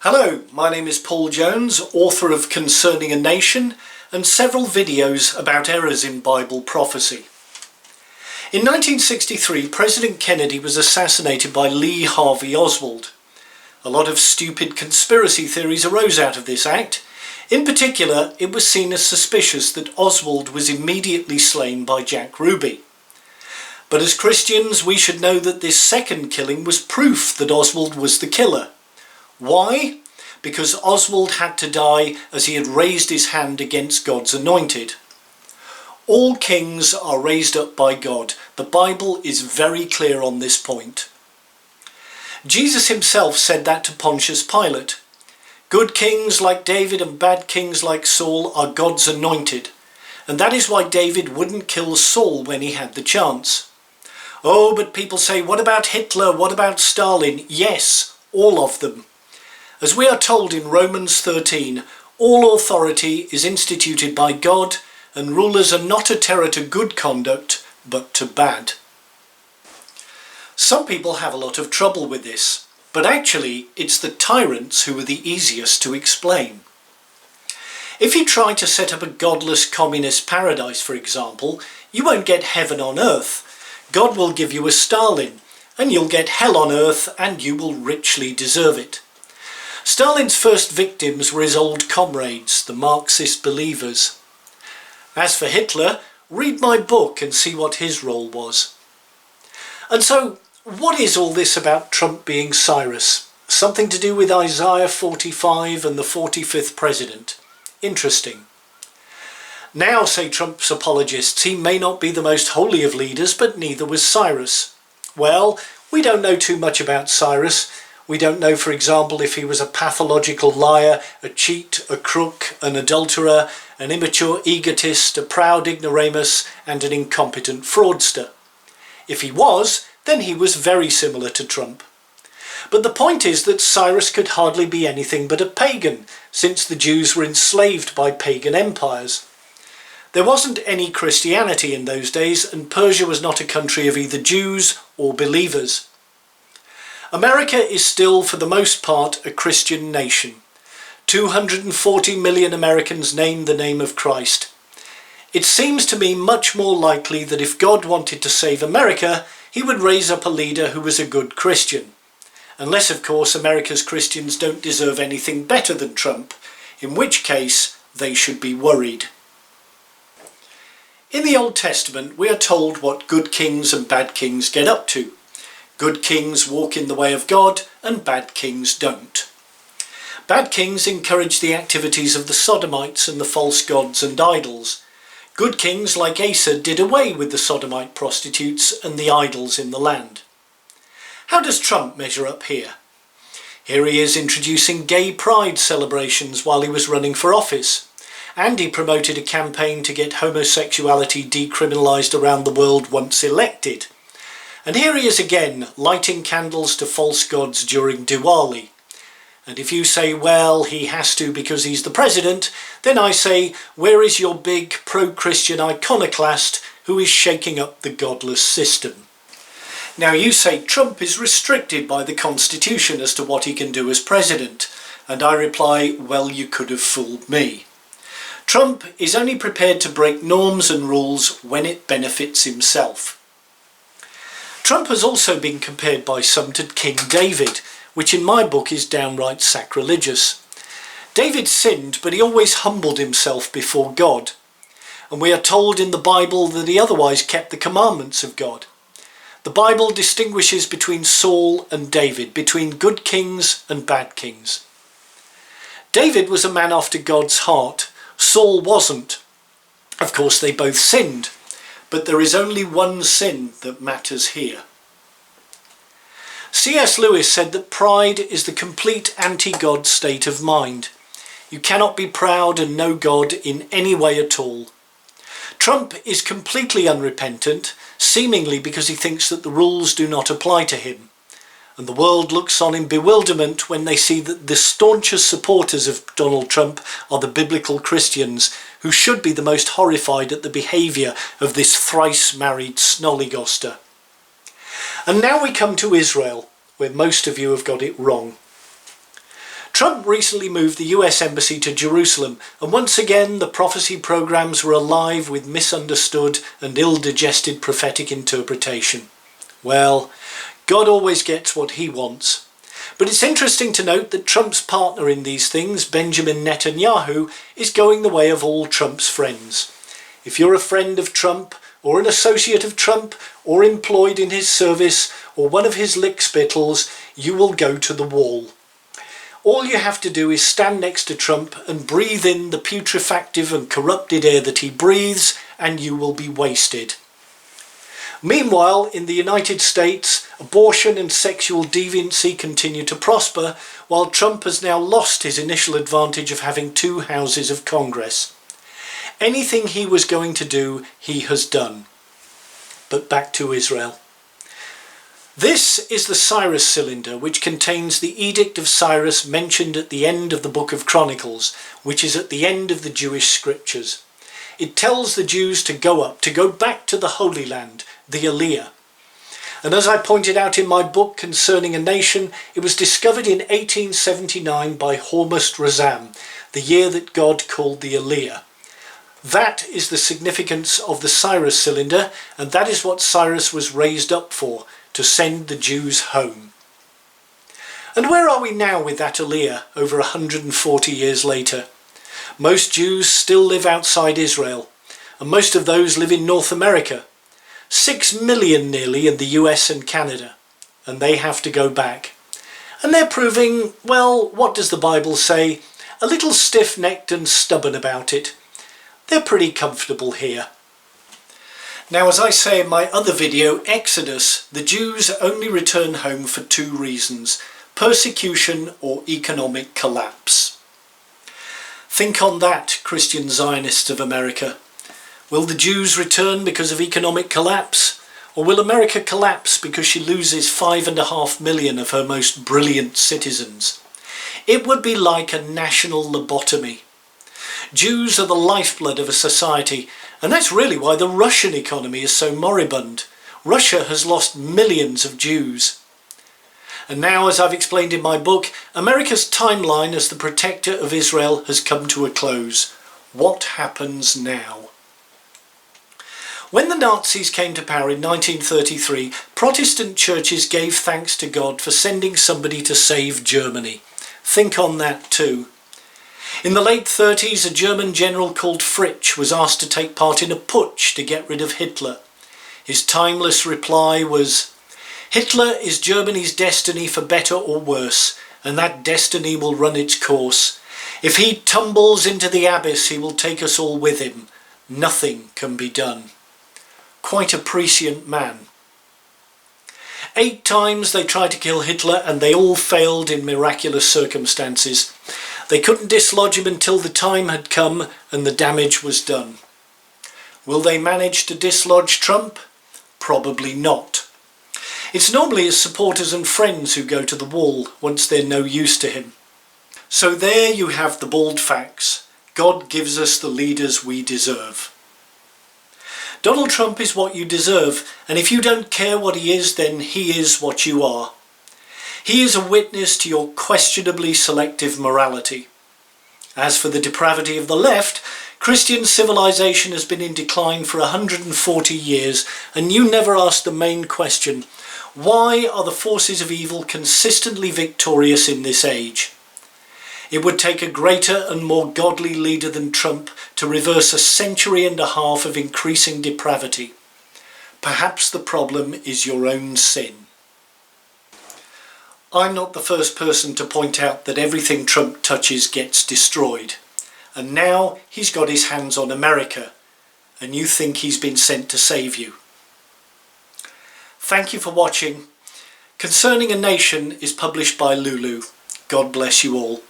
Hello, my name is Paul Jones, author of Concerning a Nation and several videos about errors in Bible prophecy. In 1963, President Kennedy was assassinated by Lee Harvey Oswald. A lot of stupid conspiracy theories arose out of this act. In particular, it was seen as suspicious that Oswald was immediately slain by Jack Ruby. But as Christians, we should know that this second killing was proof that Oswald was the killer. Why? Because Oswald had to die as he had raised his hand against God's anointed. All kings are raised up by God. The Bible is very clear on this point. Jesus himself said that to Pontius Pilate. Good kings like David and bad kings like Saul are God's anointed, and that is why David wouldn't kill Saul when he had the chance. Oh, but people say, what about Hitler? What about Stalin? Yes, all of them. As we are told in Romans 13, all authority is instituted by God, and rulers are not a terror to good conduct, but to bad. Some people have a lot of trouble with this, but actually it's the tyrants who are the easiest to explain. If you try to set up a godless communist paradise, for example, you won't get heaven on earth. God will give you a Stalin, and you'll get hell on earth, and you will richly deserve it. Stalin's first victims were his old comrades, the Marxist believers. As for Hitler, read my book and see what his role was. And so, what is all this about Trump being Cyrus? Something to do with Isaiah 45 and the 45th president. Interesting. Now, say Trump's apologists, he may not be the most holy of leaders, but neither was Cyrus. Well, we don't know too much about Cyrus. We don't know, for example, if he was a pathological liar, a cheat, a crook, an adulterer, an immature egotist, a proud ignoramus, and an incompetent fraudster. If he was, then he was very similar to Trump. But the point is that Cyrus could hardly be anything but a pagan, since the Jews were enslaved by pagan empires. There wasn't any Christianity in those days, and Persia was not a country of either Jews or believers. America is still, for the most part, a Christian nation. 240 million Americans name the name of Christ. It seems to me much more likely that if God wanted to save America, he would raise up a leader who was a good Christian. Unless, of course, America's Christians don't deserve anything better than Trump, in which case they should be worried. In the Old Testament, we are told what good kings and bad kings get up to. Good kings walk in the way of God, and bad kings don't. Bad kings encourage the activities of the Sodomites and the false gods and idols. Good kings like Asa did away with the Sodomite prostitutes and the idols in the land. How does Trump measure up here? Here he is introducing gay pride celebrations while he was running for office. And he promoted a campaign to get homosexuality decriminalised around the world once elected. And here he is again, lighting candles to false gods during Diwali. And if you say, well, he has to because he's the president, then I say, where is your big pro-Christian iconoclast who is shaking up the godless system? Now you say Trump is restricted by the Constitution as to what he can do as president. And I reply, well, you could have fooled me. Trump is only prepared to break norms and rules when it benefits himself. Trump has also been compared by some to King David, which in my book is downright sacrilegious. David sinned, but he always humbled himself before God. And we are told in the Bible that he otherwise kept the commandments of God. The Bible distinguishes between Saul and David, between good kings and bad kings. David was a man after God's heart. Saul wasn't. Of course, they both sinned. But there is only one sin that matters here. C.S. Lewis said that pride is the complete anti-God state of mind. You cannot be proud and know God in any way at all. Trump is completely unrepentant, seemingly because he thinks that the rules do not apply to him. And the world looks on in bewilderment when they see that the staunchest supporters of Donald Trump are the biblical Christians, who should be the most horrified at the behaviour of this thrice-married snollygoster. And now we come to Israel, where most of you have got it wrong. Trump recently moved the US Embassy to Jerusalem, and once again the prophecy programs were alive with misunderstood and ill-digested prophetic interpretation. Well, God always gets what he wants. But it's interesting to note that Trump's partner in these things, Benjamin Netanyahu, is going the way of all Trump's friends. If you're a friend of Trump, or an associate of Trump, or employed in his service, or one of his lickspittles, you will go to the wall. All you have to do is stand next to Trump and breathe in the putrefactive and corrupted air that he breathes, and you will be wasted. Meanwhile, in the United States, abortion and sexual deviancy continue to prosper, while Trump has now lost his initial advantage of having 2 houses of Congress. Anything he was going to do, he has done. But back to Israel. This is the Cyrus Cylinder, which contains the Edict of Cyrus mentioned at the end of the Book of Chronicles, which is at the end of the Jewish scriptures. It tells the Jews to go back to the Holy Land, the Aliyah. And as I pointed out in my book concerning a nation, it was discovered in 1879 by Hormuzd Razam, the year that God called the Aliyah. That is the significance of the Cyrus Cylinder, and that is what Cyrus was raised up for, to send the Jews home. And where are we now with that Aliyah over 140 years later? Most Jews still live outside Israel, and most of those live in North America. 6 million nearly in the US and Canada, and they have to go back. And they're proving, well, what does the Bible say? A little stiff-necked and stubborn about it. They're pretty comfortable here. Now, as I say in my other video, Exodus, the Jews only return home for 2 reasons: persecution or economic collapse. Think on that, Christian Zionists of America. Will the Jews return because of economic collapse? Or will America collapse because she loses 5.5 million of her most brilliant citizens? It would be like a national lobotomy. Jews are the lifeblood of a society, and that's really why the Russian economy is so moribund. Russia has lost millions of Jews. And now, as I've explained in my book, America's timeline as the protector of Israel has come to a close. What happens now? When the Nazis came to power in 1933, Protestant churches gave thanks to God for sending somebody to save Germany. Think on that too. In the late 30s, a German general called Fritsch was asked to take part in a putsch to get rid of Hitler. His timeless reply was, "Hitler is Germany's destiny for better or worse, and that destiny will run its course. If he tumbles into the abyss, he will take us all with him. Nothing can be done." Quite a prescient man. 8 times they tried to kill Hitler, and they all failed in miraculous circumstances. They couldn't dislodge him until the time had come and the damage was done. Will they manage to dislodge Trump? Probably not. It's normally his supporters and friends who go to the wall once they're no use to him. So there you have the bald facts. God gives us the leaders we deserve. Donald Trump is what you deserve, and if you don't care what he is, then he is what you are. He is a witness to your questionably selective morality. As for the depravity of the left, Christian civilization has been in decline for 140 years, and you never asked the main question: why are the forces of evil consistently victorious in this age? It would take a greater and more godly leader than Trump to reverse 1.5 centuries of increasing depravity. Perhaps the problem is your own sin. I'm not the first person to point out that everything Trump touches gets destroyed. And now he's got his hands on America, and you think he's been sent to save you. Thank you for watching. Concerning a Nation is published by Lulu. God bless you all.